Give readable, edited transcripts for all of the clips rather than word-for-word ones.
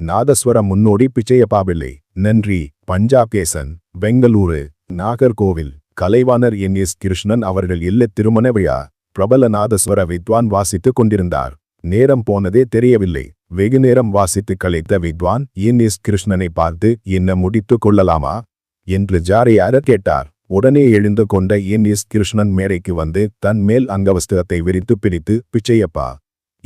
நாதஸ்வர முன்னோடி பிச்சையப்பா பிள்ளை. நன்றி. பஞ்சாப் கேசன், பெங்களூரு, நாகர்கோவில். கலைவாணர் என்.எஸ். கிருஷ்ணன் அவர்கள் இல்ல திருமண விழா. பிரபல நாதஸ்வர வித்வான் வாசித்துக் கொண்டிருந்தார். நேரம் போனதே தெரியவில்லை. வெகு நேரம் வாசித்து கலைத்த வித்வான் என்.எஸ். கிருஷ்ணனை பார்த்து, என்ன முடித்து கொள்ளலாமா என்று ஜாரையார கேட்டார். உடனே எழுந்து கொண்ட என்.எஸ். கிருஷ்ணன் மேடைக்கு வந்து தன் மேல் அங்கவஸ்திரத்தை விரித்து பிடித்து, பிச்சையப்பா,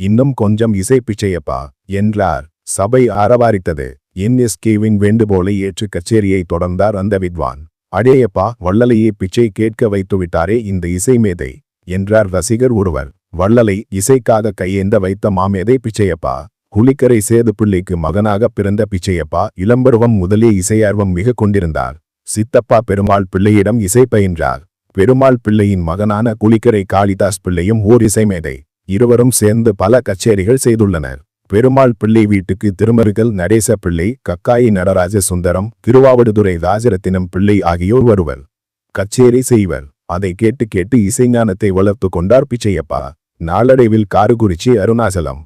இன்னும் கொஞ்சம் இசை பிச்சையப்பா என்றார். சபை ஆரவாரித்தது. என்.எஸ்.கேவின் வேண்டுகோளை ஏற்று கச்சேரியை தொடர்ந்தார் அந்த வித்வான். அடேயப்பா, வள்ளலையே பிச்சை கேட்க வைத்துவிட்டாரே இந்த இசை மேதை என்றார் ரசிகர் ஒருவர். வள்ளலை இசைக்காக கையேந்த வைத்த மாமேதை பிச்சையப்பா. குளிக்கரை சேது பிள்ளைக்கு மகனாக பிறந்த பிச்சையப்பா இளம்பருவம் முதலே இசையார்வம் மிக கொண்டிருந்தார். சித்தப்பா பெருமாள் பிள்ளையிடம் இசை பயின்றார். பெருமாள் பிள்ளையின் மகனான குளிக்கரை காளிதாஸ் பிள்ளையும் ஓர் இசைமேதை. இருவரும் சேர்ந்து பல கச்சேரிகள் செய்துள்ளனர். பெருமாள் பிள்ளை வீட்டுக்கு திருமருகல் நடேச பிள்ளை, கக்காயி நடராஜ சுந்தரம், திருவாவடுதுறை ராஜரத்தினம் பிள்ளை ஆகியோர் வருவர். கச்சேரி செய்வர். அதை கேட்டு கேட்டு இசைஞானத்தை வளர்த்து கொண்டார் பிச்சையப்பா. நாளடைவில் காரக்குறிச்சி அருணாசலம்,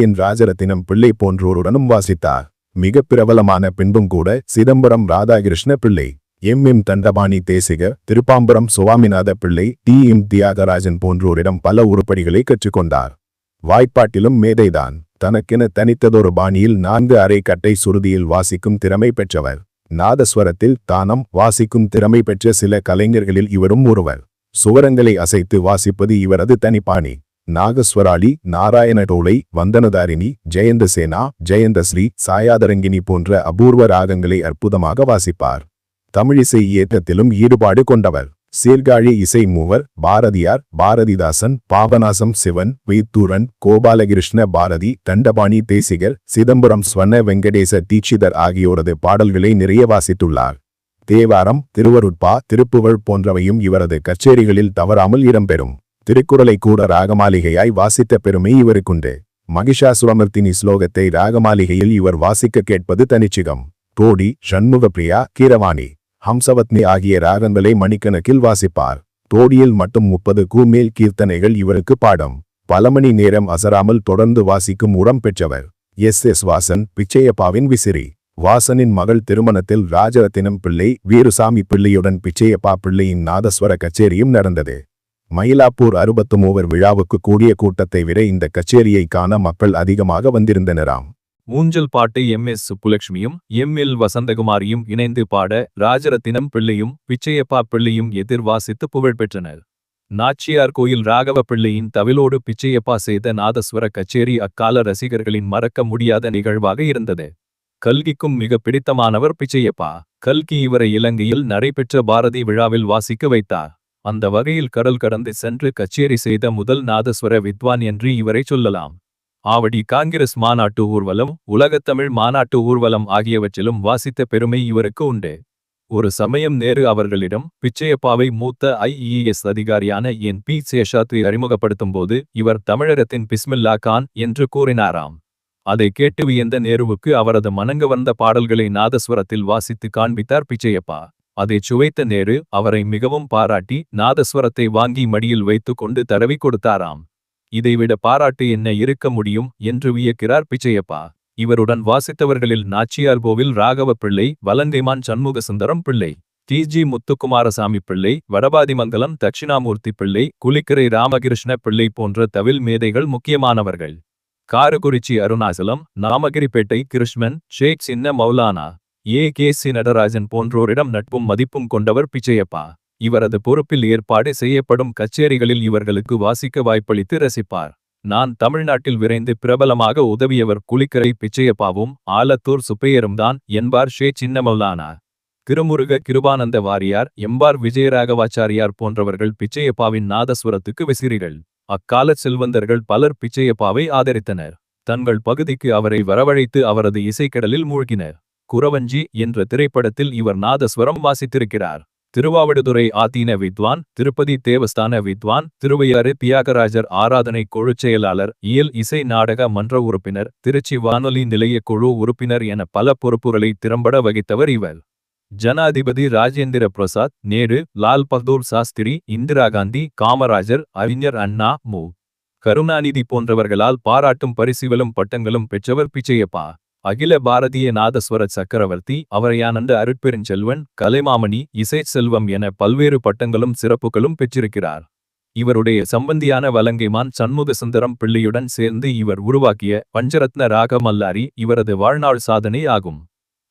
என் ராஜரத்தினம் பிள்ளை போன்றோருடனும் வாசித்தார். மிக பிரபலமான பின்பும் கூட சிதம்பரம் ராதாகிருஷ்ண பிள்ளை, எம் தண்டபாணி தேசிக, திருப்பாம்பரம் சுவாமிநாத பிள்ளை, எம் தியாகராஜன் போன்றோரிடம் பல உருப்படிகளை கற்றுக்கொண்டார். வாய்ப்பாட்டிலும் மேதைதான். தனக்கென தனித்ததொரு பாணியில் 4 அரை கட்டை சுருதியில் வாசிக்கும் திறமை பெற்றவர். நாதஸ்வரத்தில் தானம் வாசிக்கும் திறமை பெற்ற சில கலைஞர்களில் இவரும் ஒருவர். சுவரங்களை அசைத்து வாசிப்பது இவரது தனிப்பாணி. நாகஸ்வராளி, நாராயண டோலை, வந்தனதாரிணி, ஜெயந்தசேனா, ஜெயந்தஸ்ரீ, சாயாதரங்கினி போன்ற அபூர்வ ராகங்களை அற்புதமாக வாசிப்பார். தமிழிசை இயக்கத்திலும் ஈடுபாடு கொண்டவர். சீர்காழி இசை மூவர் பாரதியார், பாரதிதாசன், பாபநாசம் சிவன், வைத்தூரன், கோபாலகிருஷ்ண பாரதி, தண்டபாணி தேசிகர், சிதம்பரம் ஸ்வர்ண வெங்கடேச தீட்சிதர் ஆகியோரது பாடல்களை நிறைய வாசித்துள்ளார். தேவாரம், திருவருட்பா, திருப்புகழ் போன்றவையும் இவரது கச்சேரிகளில் தவறாமல் இடம்பெறும். திருக்குறளை கூட ராகமாளிகையாய் வாசித்த பெருமை இவருக்குண்டு. மகிஷாசுரமர்த்தினி ஸ்லோகத்தை ராகமாளிகையில் இவர் வாசிக்க கேட்பது தனிச்சிகம். தோடி, ஷண்முகப்பிரியா, கீரவாணி, ஹம்சவத்னி ஆகிய ராகங்களை மணிக்கணக்கில் வாசிப்பார். தோடியில் மட்டும் 30க்கு மேல் கீர்த்தனைகள் இவருக்கு பாடம். பல மணி நேரம் அசராமல் தொடர்ந்து வாசிக்கும் உரம் பெற்றவர். எஸ். வாசன், பிச்சையப்பாவின் விசிறி. வாசனின் மகள் திருமணத்தில் ராஜரத்தினம் பிள்ளை, வீருசாமி பிள்ளையுடன் பிச்சையப்பா பிள்ளையின் நாதஸ்வர கச்சேரியும் நடந்தது. மயிலாப்பூர் 63 விழாவுக்கு கூடிய கூட்டத்தை விட இந்த கச்சேரியை காண மக்கள் அதிகமாக வந்திருந்தனராம். ஊஞ்சல் பாட்டை எம்.எஸ். சுப்புலட்சுமியும் எம்.எல். வசந்தகுமாரியும் இணைந்து பாட ராஜரத்தினம் பிள்ளையும் பிச்சையப்பா பிள்ளையும் எதிர்வாசித்து புகழ்பெற்றனர். நாச்சியார் கோயில் ராகவ பிள்ளையின் தவிலோடு பிச்சையப்பா செய்த நாதஸ்வர கச்சேரி அக்கால ரசிகர்களின் மறக்க முடியாத நிகழ்வாக இருந்தது. கல்கிக்கும் மிக பிடித்தமானவர் பிச்சையப்பா. கல்கி இவரை இலங்கையில் நடைபெற்ற பாரதி விழாவில் வாசிக்க வைத்தார். அந்த வகையில் கடல் கடந்து சென்று கச்சேரி செய்த முதல் நாதஸ்வர வித்வான் என்று இவரை சொல்லலாம். ஆவடி காங்கிரஸ் மாநாட்டு ஊர்வலம், உலகத்தமிழ் மாநாட்டு ஊர்வலம் ஆகியவற்றிலும் வாசித்த பெருமை இவருக்கு உண்டு. ஒரு சமயம் நேரு அவர்களிடம் பிச்சையப்பாவை மூத்த IAS அதிகாரியான N.P. சேஷாத்ரி அறிமுகப்படுத்தும் போது இவர் தமிழகத்தின் பிஸ்மில்லா கான் என்று கூறினாராம். அதை கேட்டு வியந்த நேருவுக்கு அவரது மனங்கவர்ந்த பாடல்களை நாதஸ்வரத்தில் வாசித்து காண்பித்தார் பிச்சையப்பா. அதை சுவைத்த நேரு அவரை மிகவும் பாராட்டி நாதஸ்வரத்தை வாங்கி மடியில் வைத்து கொண்டு தடவி கொடுத்தாராம். இதைவிட பாராட்டு என்ன இருக்க முடியும் என்று வியக்கிறார் பிச்சையப்பா. இவருடன் வாசித்தவர்களில் நாச்சியார் கோவில் ராகவ பிள்ளை, வலங்கைமான் சண்முக சுந்தரம் பிள்ளை, T.G. முத்துக்குமாரசாமி பிள்ளை, வடபாதிமங்கலம் தட்சிணாமூர்த்தி பிள்ளை, குளிக்கரை ராமகிருஷ்ண பிள்ளை போன்ற தவில் மேதைகள் முக்கியமானவர்கள். காரக்குறிச்சி அருணாசலம், நாமகிரிப்பேட்டை கிருஷ்ணன், ஷேக் சின்ன மௌலானா, A.K.C. நடராஜன் போன்றோரிடம் நட்பும் மதிப்பும் கொண்டவர் பிச்சையப்பா. இவரது பொறுப்பில் ஏற்பாடு செய்யப்படும் கச்சேரிகளில் இவர்களுக்கு வாசிக்க வாய்ப்பளித்து ரசிப்பார். நான் தமிழ்நாட்டில் விரைந்து பிரபலமாக உதவியவர் குளிக்கரை பிச்சையப்பாவும் ஆலத்தூர் சுப்பையரும் தான் என்பார் ஷே சின்னமௌலானா. திருமுருக கிருபானந்த வாரியார், எம்பார் விஜயராகவாச்சாரியார் போன்றவர்கள் பிச்சையப்பாவின் நாதஸ்வரத்துக்கு விசிறிகள். அக்கால செல்வந்தர்கள் பலர் பிச்சையப்பாவை ஆதரித்தனர். தங்கள் பகுதிக்கு அவரை வரவழைத்து அவரது இசைக்கடலில் மூழ்கினர். குறவஞ்சி என்ற திரைப்படத்தில் இவர் நாதஸ்வரம் வாசித்திருக்கிறார். திருவாவடுதுறை ஆதீன வித்வான், திருப்பதி தேவஸ்தான வித்வான், திருவையாறு தியாகராஜர் ஆராதனை குழுச் செயலாளர், இயல் இசை நாடக மன்ற உறுப்பினர், திருச்சி வானொலி நிலைய குழு உறுப்பினர் என பல பொறுப்புகளை திறம்பட வகித்தவர் இவர். ஜனாதிபதி ராஜேந்திர பிரசாத், நேரு, லால் பகதூர் சாஸ்திரி, இந்திரா காந்தி, காமராஜர், அறிஞர் அண்ணா, மு. கருணாநிதி போன்றவர்களால் பாராட்டும் பரிசுகளும் பட்டங்களும் பெற்றவர் பிச்சையப்பா. அகில பாரதிய நாதஸ்வர சக்கரவர்த்தி, அவரையானந்த அருட்பெருஞ்செல்வன், கலைமாமணி, இசைச் செல்வம் என பல்வேறு பட்டங்களும் சிறப்புகளும் பெற்றிருக்கிறார். இவருடைய சம்பந்தியான வலங்கைமான் சண்முகசுந்தரம் பிள்ளையுடன் சேர்ந்து இவர் உருவாக்கிய பஞ்சரத்ன ராக மல்லாரி இவரது வாழ்நாள் சாதனை ஆகும்.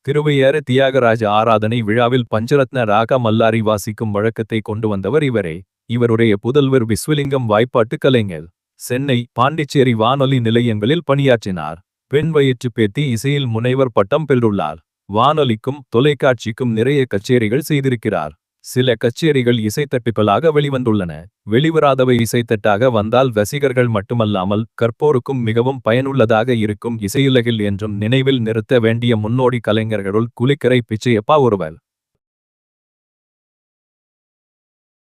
திருவையாறு தியாகராஜ ஆராதனை விழாவில் பஞ்சரத்ன ராக மல்லாரி வாசிக்கும் வழக்கத்தை கொண்டு வந்தவர் இவரே. இவருடைய புதல்வர் விஸ்வலிங்கம் வாய்ப்பாட்டு கலைஞர். சென்னை, பாண்டிச்சேரி வானொலி நிலையங்களில் பணியாற்றினார். பெண் வயிற்று பேத்தி இசையில் முனைவர் பட்டம் பெற்றுள்ளார். வானொலிக்கும் தொலைக்காட்சிக்கும் நிறைய கச்சேரிகள் செய்திருக்கிறார். சில கச்சேரிகள் இசைத்தட்டுகளாக வெளிவந்துள்ளன. வெளிவராதவை இசைத்தட்டாக வந்தால் ரசிகர்கள் மட்டுமல்லாமல் கற்போருக்கும் மிகவும் பயனுள்ளதாக இருக்கும் இசையுலகில் என்றும் நினைவில் நிறுத்த வேண்டிய முன்னோடி கலைஞர்களுள் குளிக்கரை பிச்சையப்பா ஒருவர்.